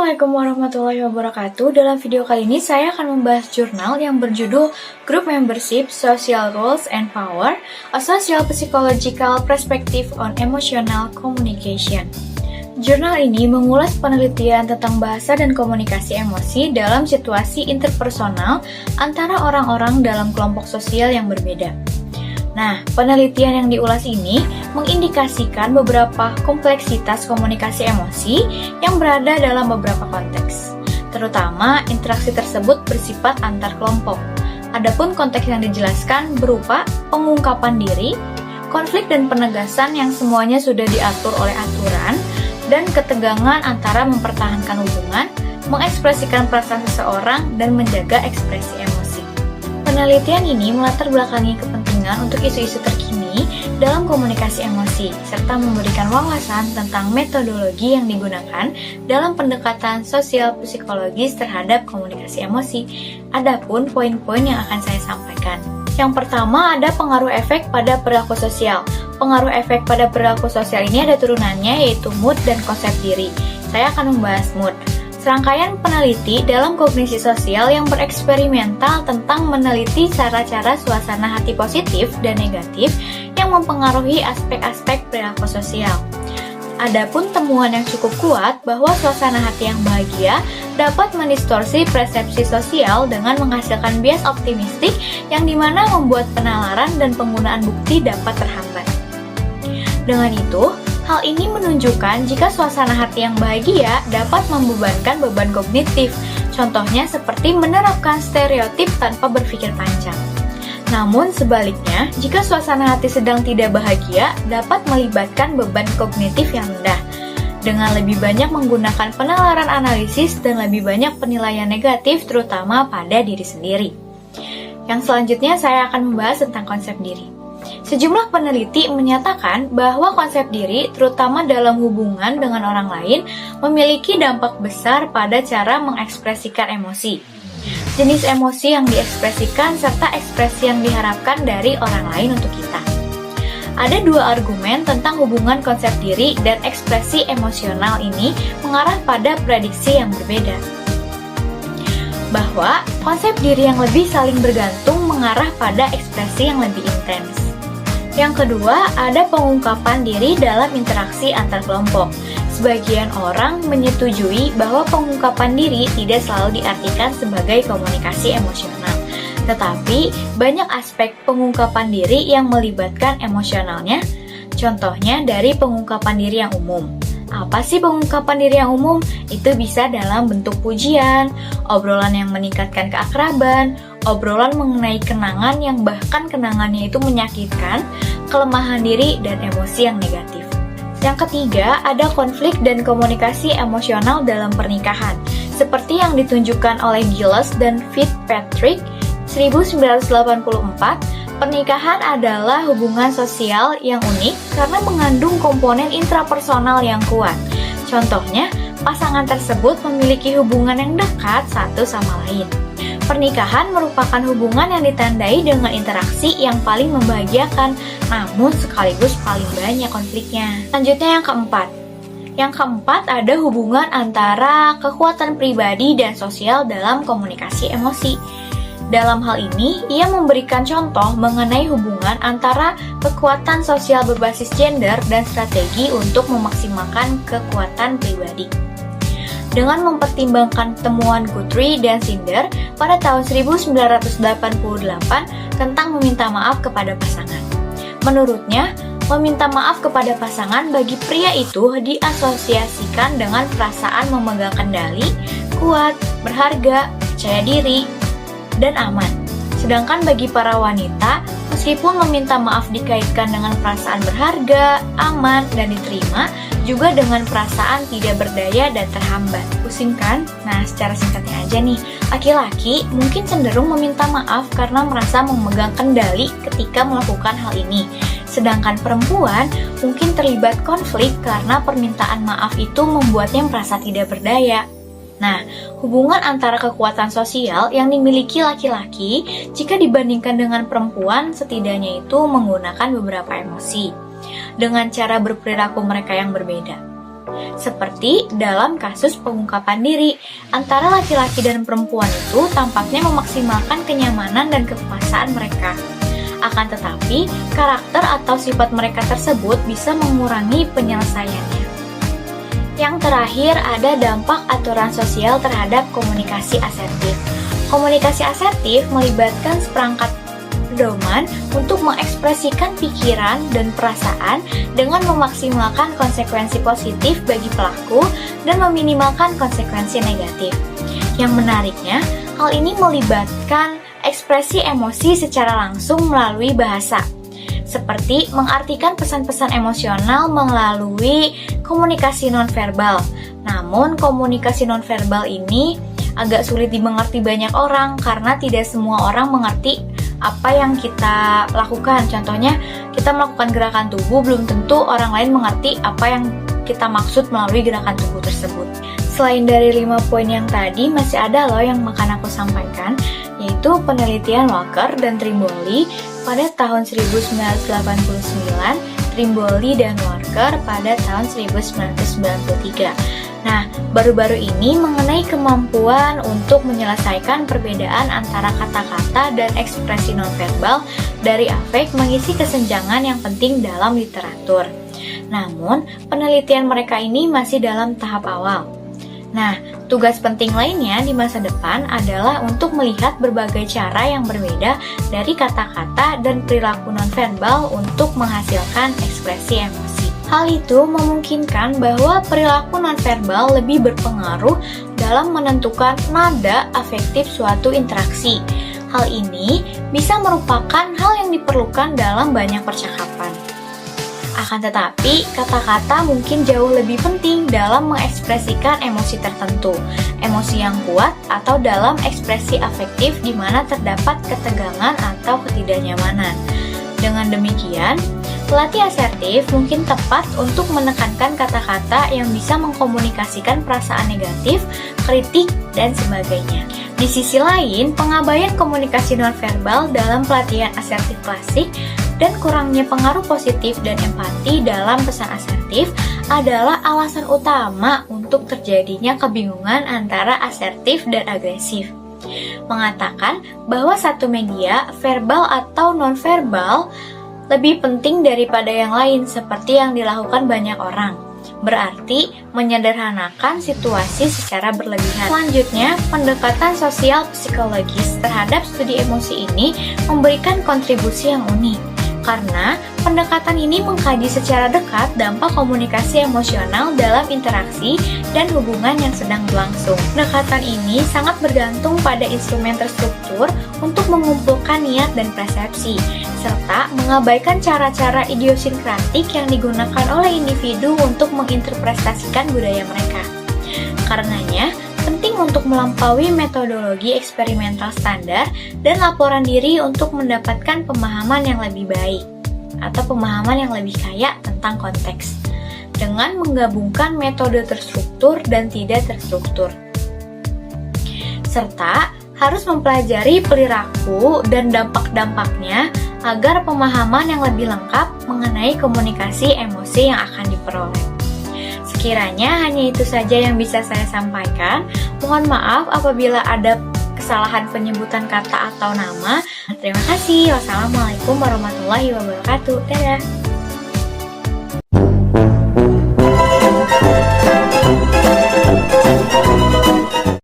Assalamualaikum warahmatullahi wabarakatuh. Dalam video kali ini saya akan membahas jurnal yang berjudul Group Membership, Social Roles and Power, A Social Psychological Perspective on Emotional Communication. Jurnal ini mengulas penelitian tentang bahasa dan komunikasi emosi dalam situasi interpersonal antara orang-orang dalam kelompok sosial yang berbeda. Nah, penelitian yang diulas ini mengindikasikan beberapa kompleksitas komunikasi emosi yang berada dalam beberapa konteks. Terutama, interaksi tersebut bersifat antar kelompok. Adapun konteks yang dijelaskan berupa pengungkapan diri, konflik dan penegasan yang semuanya sudah diatur oleh aturan, dan ketegangan antara mempertahankan hubungan, mengekspresikan perasaan seseorang, dan menjaga ekspresi emosi. Penelitian ini melatar belakangi kepentingan untuk isu-isu terkini dalam komunikasi emosi, serta memberikan wawasan tentang metodologi yang digunakan dalam pendekatan sosial psikologis terhadap komunikasi emosi. Adapun poin-poin yang akan saya sampaikan. Yang pertama ada pengaruh efek pada perilaku sosial. Pengaruh efek pada perilaku sosial ini ada turunannya yaitu mood dan konsep diri. Saya akan membahas mood. Serangkaian peneliti dalam kognisi sosial yang bereksperimental tentang meneliti cara-cara suasana hati positif dan negatif yang mempengaruhi aspek-aspek perilaku sosial. Adapun temuan yang cukup kuat bahwa suasana hati yang bahagia dapat mendistorsi persepsi sosial dengan menghasilkan bias optimistik yang dimana membuat penalaran dan penggunaan bukti dapat terhambat. Dengan itu, hal ini menunjukkan jika suasana hati yang bahagia dapat membebankan beban kognitif, contohnya seperti menerapkan stereotip tanpa berpikir panjang. Namun sebaliknya, jika suasana hati sedang tidak bahagia, dapat melibatkan beban kognitif yang rendah, dengan lebih banyak menggunakan penalaran analisis dan lebih banyak penilaian negatif terutama pada diri sendiri. Yang selanjutnya saya akan membahas tentang konsep diri. Sejumlah peneliti menyatakan bahwa konsep diri, terutama dalam hubungan dengan orang lain, memiliki dampak besar pada cara mengekspresikan emosi. Jenis emosi yang diekspresikan serta ekspresi yang diharapkan dari orang lain untuk kita. Ada dua argumen tentang hubungan konsep diri dan ekspresi emosional ini mengarah pada prediksi yang berbeda. Bahwa konsep diri yang lebih saling bergantung mengarah pada ekspresi yang lebih intens. Yang kedua, ada pengungkapan diri dalam interaksi antar kelompok. Sebagian orang menyetujui bahwa pengungkapan diri tidak selalu diartikan sebagai komunikasi emosional. Tetapi, banyak aspek pengungkapan diri yang melibatkan emosionalnya. Contohnya dari pengungkapan diri yang umum. Apa sih pengungkapan diri yang umum? Itu bisa dalam bentuk pujian, obrolan yang meningkatkan keakraban, obrolan mengenai kenangan yang bahkan kenangannya itu menyakitkan, kelemahan diri, dan emosi yang negatif. Yang ketiga, ada konflik dan komunikasi emosional dalam pernikahan, seperti yang ditunjukkan oleh Gilles dan Fitzpatrick 1984. Pernikahan adalah hubungan sosial yang unik karena mengandung komponen intrapersonal yang kuat. Contohnya, pasangan tersebut memiliki hubungan yang dekat satu sama lain. Pernikahan merupakan hubungan yang ditandai dengan interaksi yang paling membahagiakan, namun sekaligus paling banyak konfliknya. Selanjutnya yang keempat. Yang keempat ada hubungan antara kekuatan pribadi dan sosial dalam komunikasi emosi. Dalam hal ini, ia memberikan contoh mengenai hubungan antara kekuatan sosial berbasis gender dan strategi untuk memaksimalkan kekuatan pribadi. Dengan mempertimbangkan temuan Guthrie dan Cinder pada tahun 1988 tentang meminta maaf kepada pasangan. Menurutnya, meminta maaf kepada pasangan bagi pria itu diasosiasikan dengan perasaan memegang kendali, kuat, berharga, percaya diri, dan aman. Sedangkan bagi para wanita, meskipun meminta maaf dikaitkan dengan perasaan berharga, aman, dan diterima, juga dengan perasaan tidak berdaya dan terhambat. Pusing kan? Nah, secara singkatnya aja nih, laki-laki mungkin cenderung meminta maaf karena merasa memegang kendali ketika melakukan hal ini. Sedangkan perempuan mungkin terlibat konflik karena permintaan maaf itu membuatnya merasa tidak berdaya. Nah, hubungan antara kekuatan sosial yang dimiliki laki-laki jika dibandingkan dengan perempuan setidaknya itu menggunakan beberapa emosi dengan cara berperilaku mereka yang berbeda. Seperti dalam kasus pengungkapan diri, antara laki-laki dan perempuan itu tampaknya memaksimalkan kenyamanan dan kekuasaan mereka. Akan tetapi, karakter atau sifat mereka tersebut bisa mengurangi penyelesaiannya. Yang terakhir, ada dampak aturan sosial terhadap komunikasi asertif. Komunikasi asertif melibatkan seperangkat pedoman untuk mengekspresikan pikiran dan perasaan dengan memaksimalkan konsekuensi positif bagi pelaku dan meminimalkan konsekuensi negatif. Yang menariknya, hal ini melibatkan ekspresi emosi secara langsung melalui bahasa, seperti mengartikan pesan-pesan emosional melalui komunikasi nonverbal. Namun, komunikasi nonverbal ini agak sulit dimengerti banyak orang karena tidak semua orang mengerti apa yang kita lakukan. Contohnya, kita melakukan gerakan tubuh, belum tentu orang lain mengerti apa yang kita maksud melalui gerakan tubuh tersebut. Selain dari 5 poin yang tadi, masih ada loh yang akan aku sampaikan, yaitu penelitian Walker dan Trimboli pada tahun 1989, Trimboli dan Walker pada tahun 1993. Nah, baru-baru ini mengenai kemampuan untuk menyelesaikan perbedaan antara kata-kata dan ekspresi nonverbal dari afek mengisi kesenjangan yang penting dalam literatur. Namun, penelitian mereka ini masih dalam tahap awal. Nah, tugas penting lainnya di masa depan adalah untuk melihat berbagai cara yang berbeda dari kata-kata dan perilaku nonverbal untuk menghasilkan ekspresi emosi. Hal itu memungkinkan bahwa perilaku nonverbal lebih berpengaruh dalam menentukan nada afektif suatu interaksi. Hal ini bisa merupakan hal yang diperlukan dalam banyak percakapan. Akan tetapi, kata-kata mungkin jauh lebih penting dalam mengekspresikan emosi tertentu, emosi yang kuat atau dalam ekspresi afektif di mana terdapat ketegangan atau ketidaknyamanan. Dengan demikian, pelatih asertif mungkin tepat untuk menekankan kata-kata yang bisa mengkomunikasikan perasaan negatif, kritik, dan sebagainya. Di sisi lain, pengabaian komunikasi nonverbal dalam pelatihan asertif klasik dan kurangnya pengaruh positif dan empati dalam pesan asertif adalah alasan utama untuk terjadinya kebingungan antara asertif dan agresif. Mengatakan bahwa satu media, verbal atau nonverbal, lebih penting daripada yang lain seperti yang dilakukan banyak orang. Berarti menyederhanakan situasi secara berlebihan. Selanjutnya, pendekatan sosial psikologis terhadap studi emosi ini memberikan kontribusi yang unik. Karena pendekatan ini mengkaji secara dekat dampak komunikasi emosional dalam interaksi dan hubungan yang sedang berlangsung. Pendekatan ini sangat bergantung pada instrumen terstruktur untuk mengumpulkan niat dan persepsi, serta mengabaikan cara-cara idiosinkratik yang digunakan oleh individu untuk menginterpretasikan budaya mereka. Karenanya, penting untuk melampaui metodologi eksperimental standar dan laporan diri untuk mendapatkan pemahaman yang lebih baik atau pemahaman yang lebih kaya tentang konteks dengan menggabungkan metode terstruktur dan tidak terstruktur, serta harus mempelajari perilaku dan dampak-dampaknya agar pemahaman yang lebih lengkap mengenai komunikasi emosi yang akan diperoleh. Sekiranya hanya itu saja yang bisa saya sampaikan. Mohon maaf apabila ada kesalahan penyebutan kata atau nama. Terima kasih. Wassalamualaikum warahmatullahi wabarakatuh. Dadah.